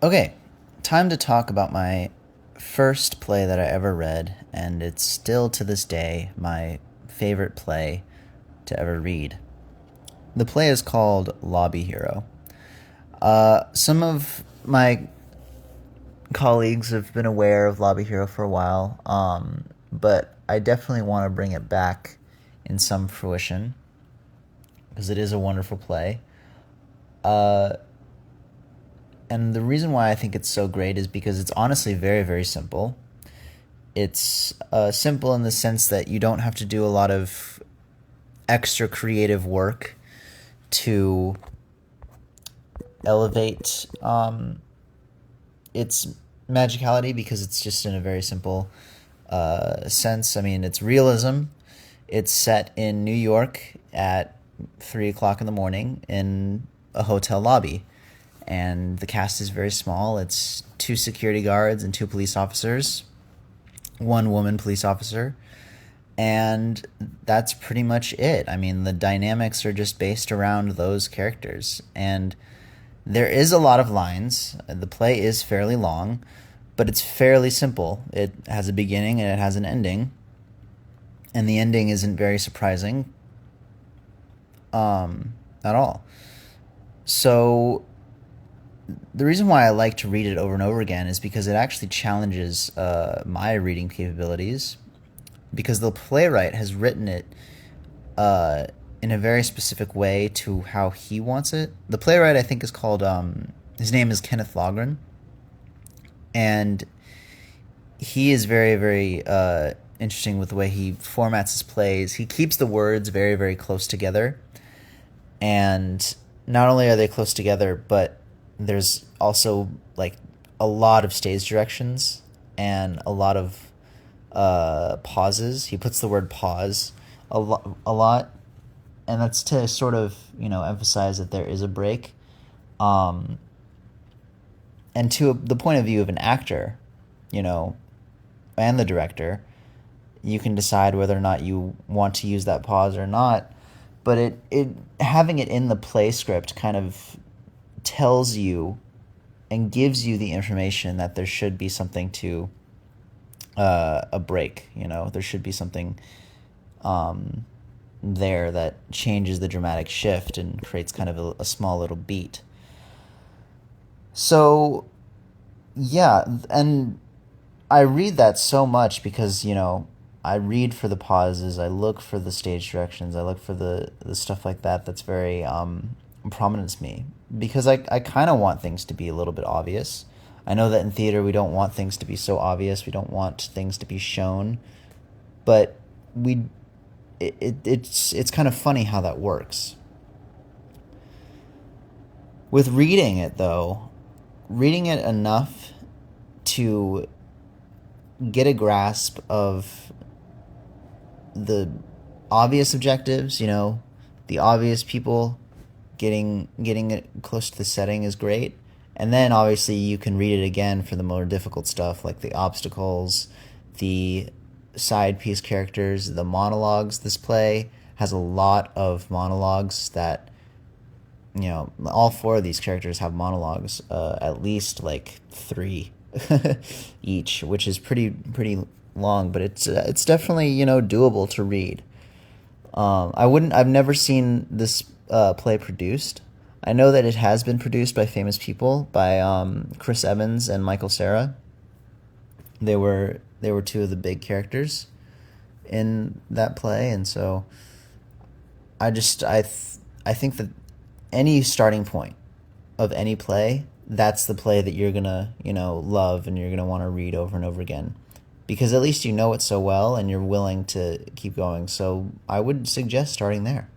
Okay, time to talk about my first play that I ever read, and it's still to this day my favorite play to ever read. The play is called Lobby Hero. Some of my colleagues have been aware of Lobby Hero for a while, but I definitely want to bring it back in some fruition because it is a wonderful play. Uh, and the reason why I think it's so great is because it's honestly very, very simple. It's simple in the sense that you don't have to do a lot of extra creative work to elevate its magicality because it's just in a very simple sense. I mean, it's realism. It's set in New York at 3 o'clock in the morning in a hotel lobby. And the cast is very small. It's two security guards and two police officers, one woman police officer, and that's pretty much it. I mean, the dynamics are just based around those characters, and there is a lot of lines. The play is fairly long, but it's fairly simple. It has a beginning and it has an ending, and the ending isn't very surprising at all. So the reason why I like to read it over and over again is because it actually challenges my reading capabilities. Because the playwright has written it in a very specific way to how he wants it. The playwright, I think, is called, his name is Kenneth Logren. And he is very, very interesting with the way he formats his plays. He keeps the words very, very close together. And not only are they close together, but there's also like a lot of stage directions and a lot of pauses. He puts the word pause a lot, and that's to sort of emphasize that there is a break. And to the point of view of an actor, and the director, you can decide whether or not you want to use that pause or not. But it having it in the play script kind of tells you and gives you the information that there should be something to a break. There should be something there that changes the dramatic shift and creates kind of a small little beat. So, yeah, and I read that so much because, I read for the pauses, I look for the stage directions, I look for the stuff like that that's very prominent to me. Because I kind of want things to be a little bit obvious. I know that in theater we don't want things to be so obvious, we don't want things to be shown, but it's kind of funny how that works. With reading it, though, reading it enough to get a grasp of the obvious objectives, the obvious people, getting it close to the setting is great. And then obviously you can read it again for the more difficult stuff like the obstacles, the side piece characters, the monologues. This play has a lot of monologues that all four of these characters have monologues, at least like three each, which is pretty long, but it's definitely doable to read. I've never seen this play produced. I know that it has been produced by famous people, by Chris Evans and Michael Cera. They were two of the big characters in that play, and so I think that any starting point of any play, that's the play that you're gonna love and you're gonna want to read over and over again, because at least you know it so well and you're willing to keep going. So I would suggest starting there.